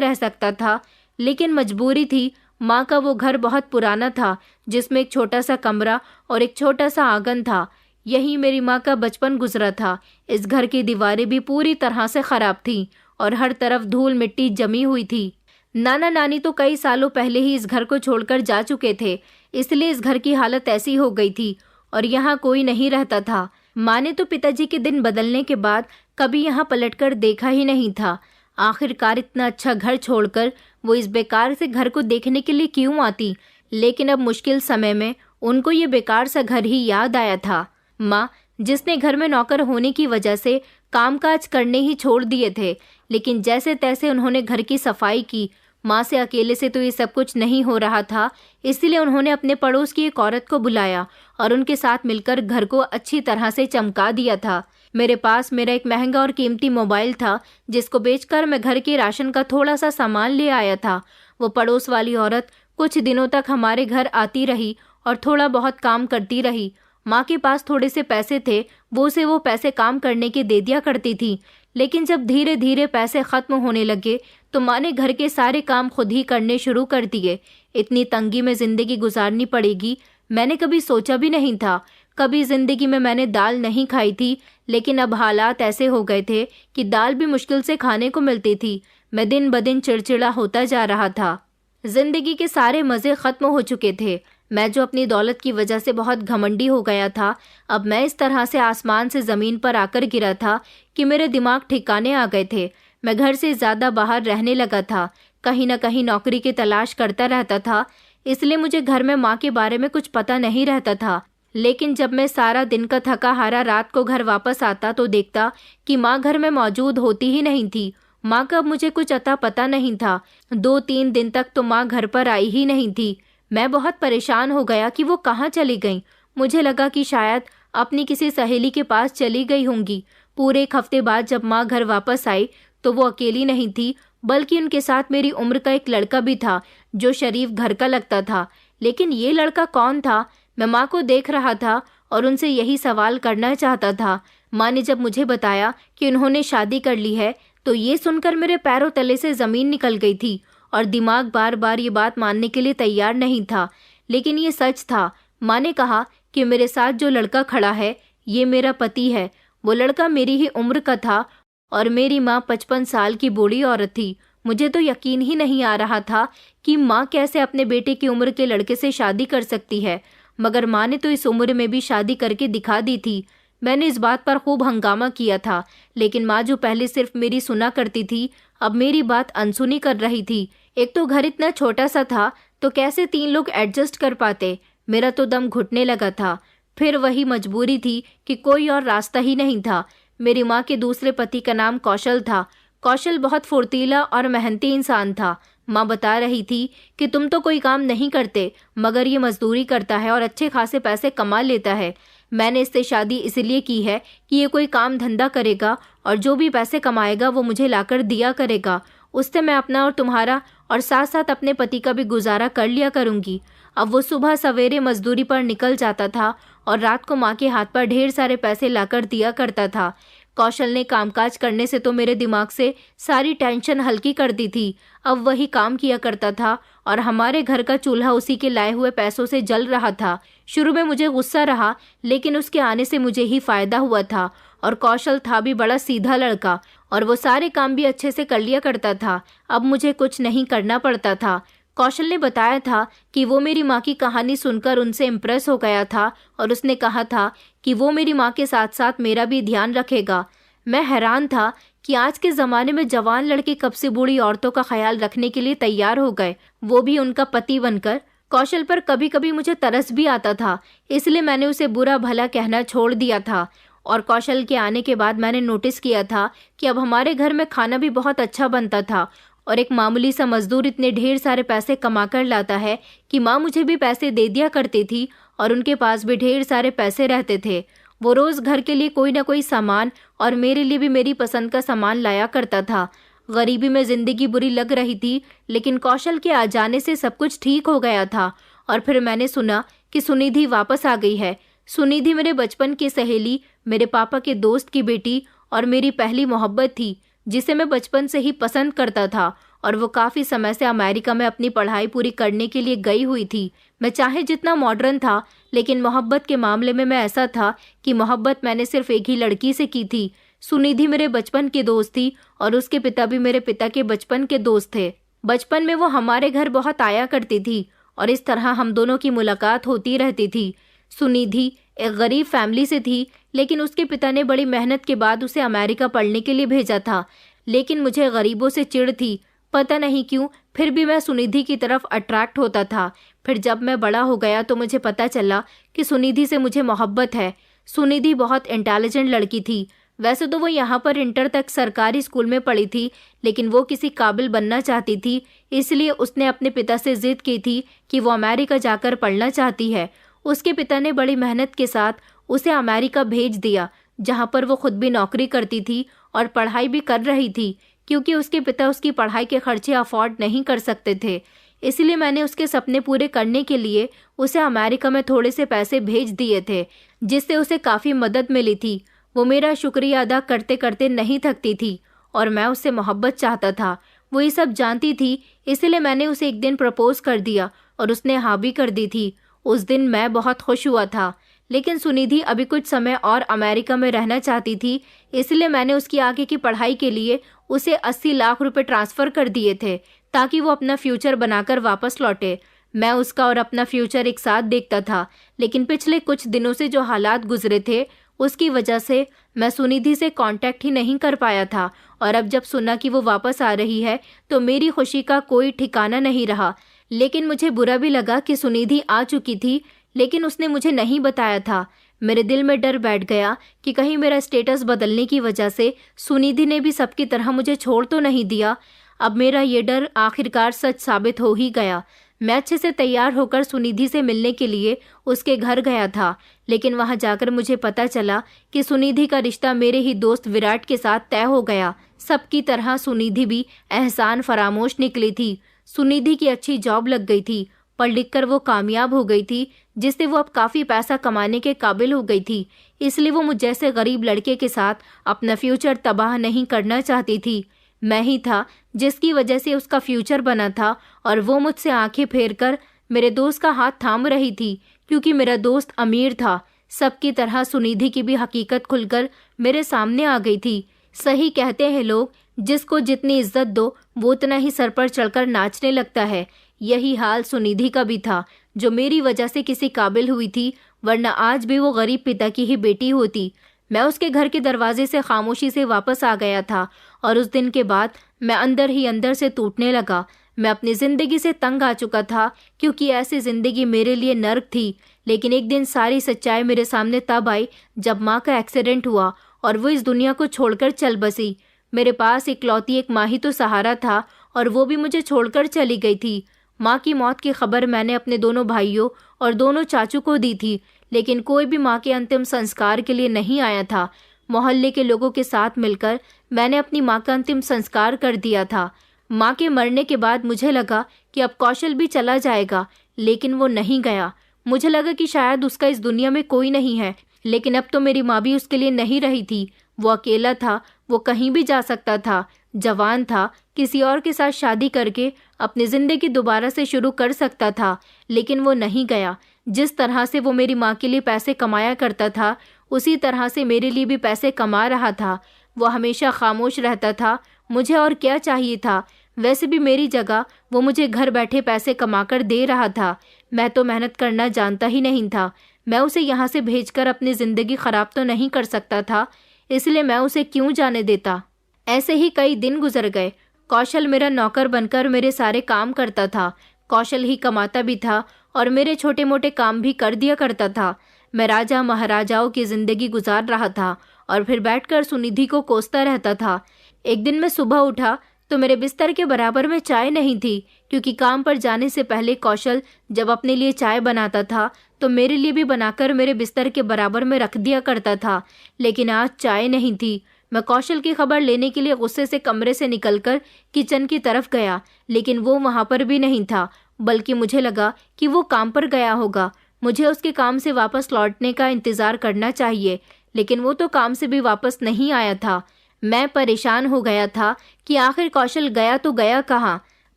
Speaker 1: रह सकता था, लेकिन मजबूरी थी। माँ का वो घर बहुत पुराना था, जिसमें एक छोटा सा कमरा और एक छोटा सा आंगन था। यही मेरी माँ का बचपन गुजरा था। इस घर की दीवारें भी पूरी तरह से खराब थीं और हर तरफ धूल मिट्टी जमी हुई थी। नाना नानी तो कई सालों पहले ही इस घर को छोड़कर जा चुके थे, इसलिए इस घर की हालत ऐसी हो गई थी और यहाँ कोई नहीं रहता था। माँ ने तो पिताजी के दिन बदलने के बाद कभी यहाँ पलटकर देखा ही नहीं था। आखिरकार इतना अच्छा घर छोड़कर वो इस बेकार से घर को देखने के लिए क्यों आती। लेकिन अब मुश्किल समय में उनको ये बेकार सा घर ही याद आया था। माँ, जिसने घर में नौकर होने की वजह से कामकाज करने ही छोड़ दिए थे, लेकिन जैसे तैसे उन्होंने घर की सफाई की। माँ से अकेले से तो ये सब कुछ नहीं हो रहा था, इसलिए उन्होंने अपने पड़ोस की एक औरत को बुलाया और उनके साथ मिलकर घर को अच्छी तरह से चमका दिया था। मेरे पास मेरा एक महंगा और कीमती मोबाइल था, जिसको बेचकर मैं घर के राशन का थोड़ा सा सामान ले आया था। वो पड़ोस वाली औरत कुछ दिनों तक हमारे घर आती रही और थोड़ा बहुत काम करती रही। माँ के पास थोड़े से पैसे थे, वो पैसे काम करने के दे दिया करती थी। लेकिन जब धीरे धीरे पैसे खत्म होने लगे तो माँ ने घर के सारे काम खुद ही करने शुरू कर दिए। इतनी तंगी में जिंदगी गुजारनी पड़ेगी मैंने कभी सोचा भी नहीं था। कभी जिंदगी में मैंने दाल नहीं खाई थी, लेकिन अब हालात ऐसे हो गए थे कि दाल भी मुश्किल से खाने को मिलती थी। मैं दिन ब दिन चिड़चिड़ा होता जा रहा था। जिंदगी के सारे मजे खत्म हो चुके थे। मैं जो अपनी दौलत की वजह से बहुत घमंडी हो गया था, अब मैं इस तरह से आसमान से ज़मीन पर आकर गिरा था कि मेरे दिमाग ठिकाने आ गए थे। मैं घर से ज़्यादा बाहर रहने लगा था, कहीं ना कहीं नौकरी की तलाश करता रहता था। इसलिए मुझे घर में माँ के बारे में कुछ पता नहीं रहता था। लेकिन जब मैं सारा दिन का थका हारा रात को घर वापस आता तो देखता कि माँ घर में मौजूद होती ही नहीं थी। माँ का मुझे कुछ अता पता नहीं था। 2-3 दिन तक तो माँ घर पर आई ही नहीं थी। मैं बहुत परेशान हो गया कि वो कहाँ चली गईं। मुझे लगा कि शायद अपनी किसी सहेली के पास चली गई होंगी। पूरे एक हफ्ते बाद जब माँ घर वापस आई तो वो अकेली नहीं थी, बल्कि उनके साथ मेरी उम्र का एक लड़का भी था जो शरीफ घर का लगता था। लेकिन ये लड़का कौन था? मैं माँ को देख रहा था और उनसे यही सवाल करना चाहता था। माँ ने जब मुझे बताया कि उन्होंने शादी कर ली है तो ये सुनकर मेरे पैरों तले से ज़मीन निकल गई थी और दिमाग बार बार ये बात मानने के लिए तैयार नहीं था, लेकिन ये सच था। माँ ने कहा कि मेरे साथ जो लड़का खड़ा है ये मेरा पति है। वो लड़का मेरी ही उम्र का था और मेरी माँ 55 साल की बूढ़ी औरत थी। मुझे तो यकीन ही नहीं आ रहा था कि माँ कैसे अपने बेटे की उम्र के लड़के से शादी कर सकती है, मगर माँ ने तो इस उम्र में भी शादी करके दिखा दी थी। मैंने इस बात पर खूब हंगामा किया था, लेकिन माँ जो पहले सिर्फ मेरी सुना करती थी, अब मेरी बात अनसुनी कर रही थी। एक तो घर इतना छोटा सा था, तो कैसे 3 लोग एडजस्ट कर पाते। मेरा तो दम घुटने लगा था। फिर वही मजबूरी थी कि कोई और रास्ता ही नहीं था। मेरी माँ के दूसरे पति का नाम कौशल था। कौशल बहुत फुर्तीला और मेहनती इंसान था। माँ बता रही थी कि तुम तो कोई काम नहीं करते, मगर ये मजदूरी करता है और अच्छे खासे पैसे कमा लेता है। मैंने इससे शादी इसलिए की है कि ये कोई काम धंधा करेगा और जो भी पैसे कमाएगा वो मुझे लाकर दिया करेगा। उससे मैं अपना और तुम्हारा और साथ साथ अपने पति का भी गुजारा कर लिया करूंगी। अब वो सुबह सवेरे मजदूरी पर निकल जाता था और रात को माँ के हाथ पर ढेर सारे पैसे लाकर दिया करता था। कौशल ने कामकाज करने से तो मेरे दिमाग से सारी टेंशन हल्की कर दी थी। अब वही काम किया करता था और हमारे घर का चूल्हा उसी के लाए हुए पैसों से जल रहा था। शुरू में मुझे गुस्सा रहा, लेकिन उसके आने से मुझे ही फायदा हुआ था। और कौशल था भी बड़ा सीधा लड़का और वो सारे काम भी अच्छे से कर लिया करता था। अब मुझे कुछ नहीं करना पड़ता था। कौशल ने बताया था कि वो मेरी माँ की कहानी सुनकर उनसे इम्प्रेस हो गया था और उसने कहा था कि वो मेरी माँ के साथ साथ मेरा भी ध्यान रखेगा। मैं हैरान था कि आज के ज़माने में जवान लड़के कब से बूढ़ी औरतों का ख्याल रखने के लिए तैयार हो गए, वो भी उनका पति बनकर। कौशल पर कभी कभी मुझे तरस भी आता था, इसलिए मैंने उसे बुरा भला कहना छोड़ दिया था। और कौशल के आने के बाद मैंने नोटिस किया था कि अब हमारे घर में खाना भी बहुत अच्छा बनता था और एक मामूली सा मजदूर इतने ढेर सारे पैसे कमा कर लाता है कि माँ मुझे भी पैसे दे दिया करती थी और उनके पास भी ढेर सारे पैसे रहते थे। वो रोज़ घर के लिए कोई ना कोई सामान और मेरे लिए भी मेरी पसंद का सामान लाया करता था। गरीबी में ज़िंदगी बुरी लग रही थी, लेकिन कौशल के आ जाने से सब कुछ ठीक हो गया था। और फिर मैंने सुना कि सुनिधि वापस आ गई है। सुनिधि मेरे बचपन की सहेली, मेरे पापा के दोस्त की बेटी और मेरी पहली मोहब्बत थी, जिसे मैं बचपन से ही पसंद करता था। और वो काफ़ी समय से अमेरिका में अपनी पढ़ाई पूरी करने के लिए गई हुई थी। मैं चाहे जितना मॉडर्न था, लेकिन मोहब्बत के मामले में मैं ऐसा था कि मोहब्बत मैंने सिर्फ एक ही लड़की से की थी। सुनिधि मेरे बचपन की दोस्त थी और उसके पिता भी मेरे पिता के बचपन के दोस्त थे। बचपन में वो हमारे घर बहुत आया करती थी और इस तरह हम दोनों की मुलाकात होती रहती थी। सुनिधि एक गरीब फैमिली से थी, लेकिन उसके पिता ने बड़ी मेहनत के बाद उसे अमेरिका पढ़ने के लिए भेजा था। लेकिन मुझे गरीबों से चिढ़ थी, पता नहीं क्यों, फिर भी मैं सुनिधि की तरफ अट्रैक्ट होता था। फिर जब मैं बड़ा हो गया तो मुझे पता चला कि सुनिधि से मुझे मोहब्बत है। सुनिधि बहुत इंटेलिजेंट लड़की थी। वैसे तो वो यहाँ पर इंटर तक सरकारी स्कूल में पढ़ी थी, लेकिन वो किसी काबिल बनना चाहती थी, इसलिए उसने अपने पिता से जिद की थी कि वो अमेरिका जाकर पढ़ना चाहती है। उसके पिता ने बड़ी मेहनत के साथ उसे अमेरिका भेज दिया, जहाँ पर वो खुद भी नौकरी करती थी और पढ़ाई भी कर रही थी, क्योंकि उसके पिता उसकी पढ़ाई के खर्चे अफोर्ड नहीं कर सकते थे। इसलिए मैंने उसके सपने पूरे करने के लिए उसे अमेरिका में थोड़े से पैसे भेज दिए थे, जिससे उसे काफ़ी मदद मिली थी। वो मेरा शुक्रिया अदा करते करते नहीं थकती थी और मैं उससे मोहब्बत चाहता था। वो ये सब जानती थी, इसलिए मैंने उसे एक दिन प्रपोज कर दिया और उसने हाँ भी कर दी थी। उस दिन मैं बहुत खुश हुआ था। लेकिन सुनिधि अभी कुछ समय और अमेरिका में रहना चाहती थी, इसलिए मैंने उसकी आगे की पढ़ाई के लिए उसे 80 लाख रुपए ट्रांसफ़र कर दिए थे, ताकि वो अपना फ्यूचर बनाकर वापस लौटे। मैं उसका और अपना फ्यूचर एक साथ देखता था, लेकिन पिछले कुछ दिनों से जो हालात गुजरे थे, उसकी वजह से मैं सुनिधि से कांटेक्ट ही नहीं कर पाया था। और अब जब सुना कि वो वापस आ रही है, तो मेरी खुशी का कोई ठिकाना नहीं रहा। लेकिन मुझे बुरा भी लगा कि सुनिधि आ चुकी थी, लेकिन उसने मुझे नहीं बताया था। मेरे दिल में डर बैठ गया कि कहीं मेरा स्टेटस बदलने की वजह से सुनिधि ने भी सबकी तरह मुझे छोड़ तो नहीं दिया। अब मेरा ये डर आखिरकार सच साबित हो ही गया। मैं अच्छे से तैयार होकर सुनिधि से मिलने के लिए उसके घर गया था, लेकिन वहां जाकर मुझे पता चला कि सुनिधि का रिश्ता मेरे ही दोस्त विराट के साथ तय हो गया। सबकी तरह सुनिधि भी एहसान फरामोश निकली थी। सुनिधि की अच्छी जॉब लग गई थी, पढ़ लिख कर वो कामयाब हो गई थी, जिससे वो अब काफ़ी पैसा कमाने के काबिल हो गई थी। इसलिए वो मुझ जैसे गरीब लड़के के साथ अपना फ्यूचर तबाह नहीं करना चाहती थी। मैं ही था जिसकी वजह से उसका फ्यूचर बना था, और वो मुझसे आंखें फेर कर मेरे दोस्त का हाथ थाम रही थी, क्योंकि मेरा दोस्त अमीर था। सबकी तरह सुनिधि की भी हकीकत खुलकर मेरे सामने आ गई थी। सही कहते हैं लोग, जिसको जितनी इज्जत दो वो उतना ही सर पर चढ़कर नाचने लगता है। यही हाल सुनिधि का भी था, जो मेरी वजह से किसी काबिल हुई थी, वरना आज भी वो गरीब पिता की ही बेटी होती। मैं उसके घर के दरवाजे से खामोशी से वापस आ गया था और उस दिन के बाद मैं अंदर ही अंदर से टूटने लगा। मैं अपनी ज़िंदगी से तंग आ चुका था, क्योंकि ऐसी ज़िंदगी मेरे लिए नर्क थी। लेकिन एक दिन सारी सच्चाई मेरे सामने तब आई जब माँ का एक्सीडेंट हुआ और वो इस दुनिया को छोड़कर चल बसी। मेरे पास इकलौती एक माँ ही तो सहारा था, और वो भी मुझे छोड़कर चली गई थी। माँ की मौत की खबर मैंने अपने दोनों भाइयों और दोनों चाचू को दी थी, लेकिन कोई भी माँ के अंतिम संस्कार के लिए नहीं आया था। मोहल्ले के लोगों के साथ मिलकर मैंने अपनी माँ का अंतिम संस्कार कर दिया था। माँ के मरने के बाद मुझे लगा कि अब कौशल भी चला जाएगा, लेकिन वो नहीं गया। मुझे लगा कि शायद उसका इस दुनिया में कोई नहीं है, लेकिन अब तो मेरी माँ भी उसके लिए नहीं रही थी। वो अकेला था, वो कहीं भी जा सकता था, जवान था, किसी और के साथ शादी करके अपनी ज़िंदगी दोबारा से शुरू कर सकता था, लेकिन वो नहीं गया। जिस तरह से वो मेरी माँ के लिए पैसे कमाया करता था, उसी तरह से मेरे लिए भी पैसे कमा रहा था। वो हमेशा खामोश रहता था। मुझे और क्या चाहिए था? वैसे भी मेरी जगह वो मुझे घर बैठे पैसे कमाकर दे रहा था। मैं तो मेहनत करना जानता ही नहीं था। मैं उसे यहाँ से भेजकर अपनी ज़िंदगी ख़राब तो नहीं कर सकता था, इसलिए मैं उसे क्यों जाने देता। ऐसे ही कई दिन गुजर गए। कौशल मेरा नौकर बनकर मेरे सारे काम करता था। कौशल ही कमाता भी था और मेरे छोटे मोटे काम भी कर दिया करता था। मैं राजा महाराजाओं की ज़िंदगी गुजार रहा था और फिर बैठकर सुनिधि को कोसता रहता था। एक दिन मैं सुबह उठा तो मेरे बिस्तर के बराबर में चाय नहीं थी, क्योंकि काम पर जाने से पहले कौशल जब अपने लिए चाय बनाता था तो मेरे लिए भी बनाकर मेरे बिस्तर के बराबर में रख दिया करता था। लेकिन आज चाय नहीं थी। मैं कौशल की खबर लेने के लिए गुस्से से कमरे से निकलकर किचन की तरफ गया, लेकिन वो वहाँ पर भी नहीं था, बल्कि मुझे लगा कि वो काम पर गया होगा। मुझे उसके काम से वापस लौटने का इंतज़ार करना चाहिए, लेकिन वो तो काम से भी वापस नहीं आया था। मैं परेशान हो गया था कि आखिर कौशल गया तो गया कहाँ।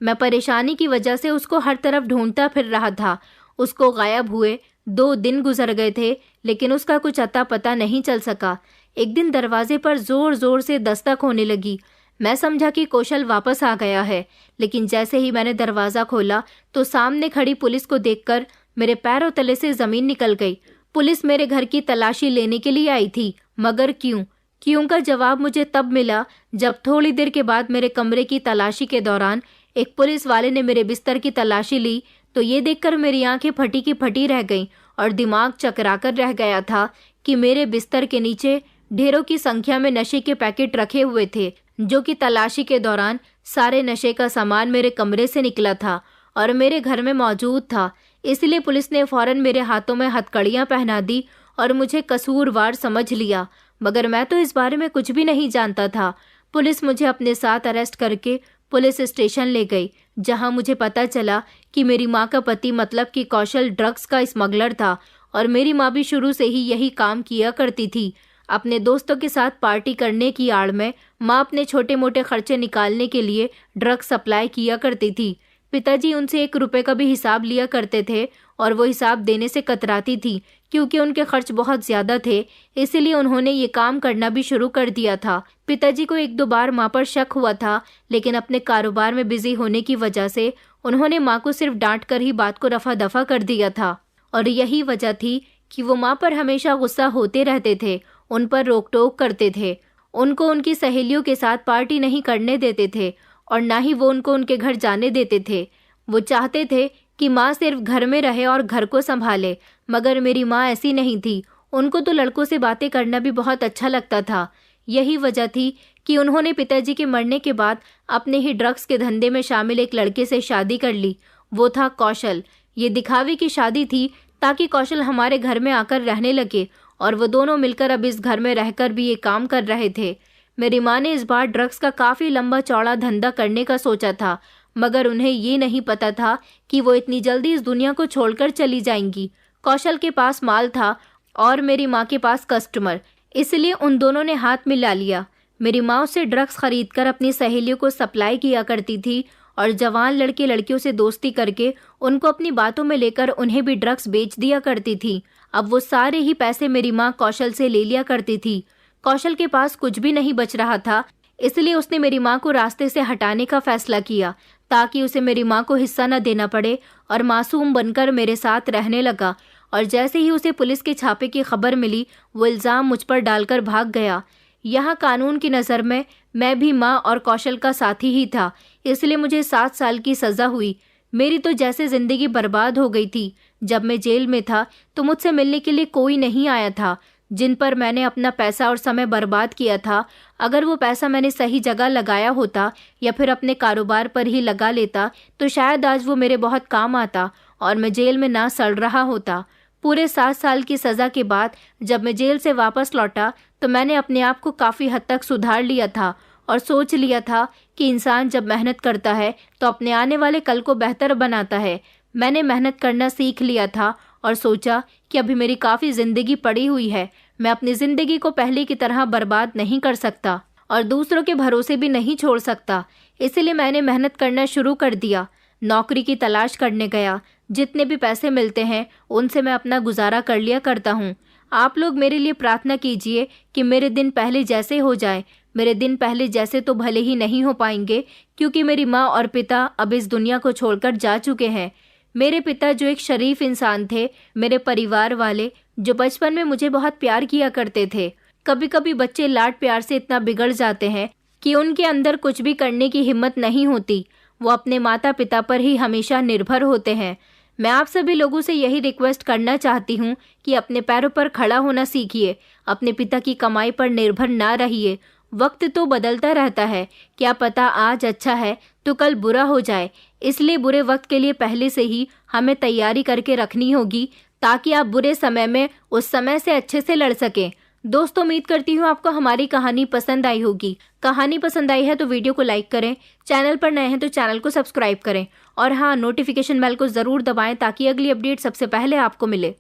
Speaker 1: मैं परेशानी की वजह से उसको हर तरफ ढूंढता फिर रहा था। उसको गायब हुए 2 दिन गुजर गए थे, लेकिन उसका कुछ अता पता नहीं चल सका। एक दिन दरवाजे पर जोर जोर से दस्तक होने लगी। मैं समझा कि कौशल वापस आ गया है, लेकिन जैसे ही मैंने दरवाज़ा खोला तो सामने खड़ी पुलिस को देखकर मेरे पैरों तले से ज़मीन निकल गई। पुलिस मेरे घर की तलाशी लेने के लिए आई थी, मगर क्यों? क्यों का जवाब मुझे तब मिला जब थोड़ी देर के बाद मेरे कमरे की तलाशी के दौरान एक पुलिस वाले ने मेरे बिस्तर की तलाशी ली। तो ये देखकर मेरी आंखें फटी की फटी रह गईं और दिमाग चकराकर रह गया था कि मेरे बिस्तर के नीचे ढेरों की संख्या में नशे के पैकेट रखे हुए थे, जो कि तलाशी के दौरान सारे नशे का सामान मेरे कमरे से निकला था और मेरे घर में मौजूद था। इसलिए पुलिस ने फौरन मेरे हाथों में हथकड़ियां पहना दी और मुझे कसूरवार समझ लिया, मगर मैं तो इस बारे में कुछ भी नहीं जानता था। पुलिस मुझे अपने साथ अरेस्ट करके पुलिस स्टेशन ले गई, जहां मुझे पता चला कि मेरी माँ का पति मतलब कि कौशल ड्रग्स का स्मगलर था और मेरी माँ भी शुरू से ही यही काम किया करती थी। अपने दोस्तों के साथ पार्टी करने की आड़ में माँ अपने छोटे मोटे खर्चे निकालने के लिए ड्रग्स सप्लाई किया करती थी। पिताजी उनसे 1 रुपए का भी हिसाब लिया करते थे और वो हिसाब देने से कतराती थी, क्योंकि उनके खर्च बहुत ज़्यादा थे। इसीलिए उन्होंने ये काम करना भी शुरू कर दिया था। पिताजी को 1-2 बार माँ पर शक हुआ था, लेकिन अपने कारोबार में बिजी होने की वजह से उन्होंने माँ को सिर्फ डांट कर ही बात को रफा दफा कर दिया था। और यही वजह थी कि वो माँ पर हमेशा गुस्सा होते रहते थे, उन पर रोक टोक करते थे, उनको उनकी सहेलियों के साथ पार्टी नहीं करने देते थे और ना ही वो उनको उनके घर जाने देते थे। वो चाहते थे कि माँ सिर्फ घर में रहे और घर को संभाले, मगर मेरी माँ ऐसी नहीं थी। उनको तो लड़कों से बातें करना भी बहुत अच्छा लगता था। यही वजह थी कि उन्होंने पिताजी के मरने के बाद अपने ही ड्रग्स के धंधे में शामिल एक लड़के से शादी कर ली। वो था कौशल। ये दिखावे की शादी थी ताकि कौशल हमारे घर में आकर रहने लगे, और वो दोनों मिलकर अब इस घर में रहकर भी ये काम कर रहे थे। मेरी माँ ने इस बार ड्रग्स का काफ़ी लंबा चौड़ा धंधा करने का सोचा था, मगर उन्हें ये नहीं पता था कि वो इतनी जल्दी इस दुनिया को छोड़कर चली जाएंगी। कौशल के पास माल था और मेरी माँ के पास कस्टमर, इसलिए उन दोनों ने हाथ मिला लिया। मेरी माँ उससे ड्रग्स खरीदकर अपनी सहेलियों को सप्लाई किया करती थी और जवान लड़के लड़कियों से दोस्ती करके उनको अपनी बातों में लेकर उन्हें भी ड्रग्स बेच दिया करती थी। अब वो सारे ही पैसे मेरी माँ कौशल से ले लिया करती थी। कौशल के पास कुछ भी नहीं बच रहा था, इसलिए उसने मेरी माँ को रास्ते से हटाने का फैसला किया ताकि उसे मेरी माँ को हिस्सा न देना पड़े, और मासूम बनकर मेरे साथ रहने लगा। और जैसे ही उसे पुलिस के छापे की खबर मिली, वो इल्ज़ाम मुझ पर डालकर भाग गया। यहाँ कानून की नज़र में मैं भी माँ और कौशल का साथी ही था, इसलिए मुझे 7 साल की सज़ा हुई। मेरी तो जैसे ज़िंदगी बर्बाद हो गई थी। जब मैं जेल में था तो मुझसे मिलने के लिए कोई नहीं आया था। जिन पर मैंने अपना पैसा और समय बर्बाद किया था, अगर वो पैसा मैंने सही जगह लगाया होता या फिर अपने कारोबार पर ही लगा लेता तो शायद आज वो मेरे बहुत काम आता और मैं जेल में ना सड़ रहा होता। पूरे 7 साल की सज़ा के बाद जब मैं जेल से वापस लौटा तो मैंने अपने आप को काफ़ी हद तक सुधार लिया था और सोच लिया था कि इंसान जब मेहनत करता है तो अपने आने वाले कल को बेहतर बनाता है। मैंने मेहनत करना सीख लिया था और सोचा कि अभी मेरी काफ़ी ज़िंदगी पड़ी हुई है। मैं अपनी ज़िंदगी को पहले की तरह बर्बाद नहीं कर सकता और दूसरों के भरोसे भी नहीं छोड़ सकता। इसलिए मैंने मेहनत करना शुरू कर दिया। नौकरी की तलाश करने गया। जितने भी पैसे मिलते हैं उनसे मैं अपना गुजारा कर लिया करता हूँ। आप लोग मेरे लिए प्रार्थना कीजिए कि मेरे दिन पहले जैसे हो जाए। मेरे दिन पहले जैसे तो भले ही नहीं हो पाएंगे, क्योंकि मेरी माँ और पिता अब इस दुनिया को छोड़कर जा चुके हैं। मेरे पिता जो एक शरीफ इंसान थे, मेरे परिवार वाले जो बचपन में मुझे बहुत प्यार किया करते थे। कभी कभी बच्चे लाड प्यार से इतना बिगड़ जाते हैं कि उनके अंदर कुछ भी करने की हिम्मत नहीं होती। वो अपने माता पिता पर ही हमेशा निर्भर होते हैं। मैं आप सभी लोगों से यही रिक्वेस्ट करना चाहती हूँ कि अपने पैरों पर खड़ा होना सीखिए। अपने पिता की कमाई पर निर्भर ना रहिए। वक्त तो बदलता रहता है, क्या पता आज अच्छा है तो कल बुरा हो जाए। इसलिए बुरे वक्त के लिए पहले से ही हमें तैयारी करके रखनी होगी ताकि आप बुरे समय में उस समय से अच्छे से लड़ सकें। दोस्तों, उम्मीद करती हूँ आपको हमारी कहानी पसंद आई होगी। कहानी पसंद आई है तो वीडियो को लाइक करें, चैनल पर नए हैं तो चैनल को सब्सक्राइब करें और हाँ, नोटिफिकेशन बेल को ज़रूर दबाएं ताकि अगली अपडेट सबसे पहले आपको मिले।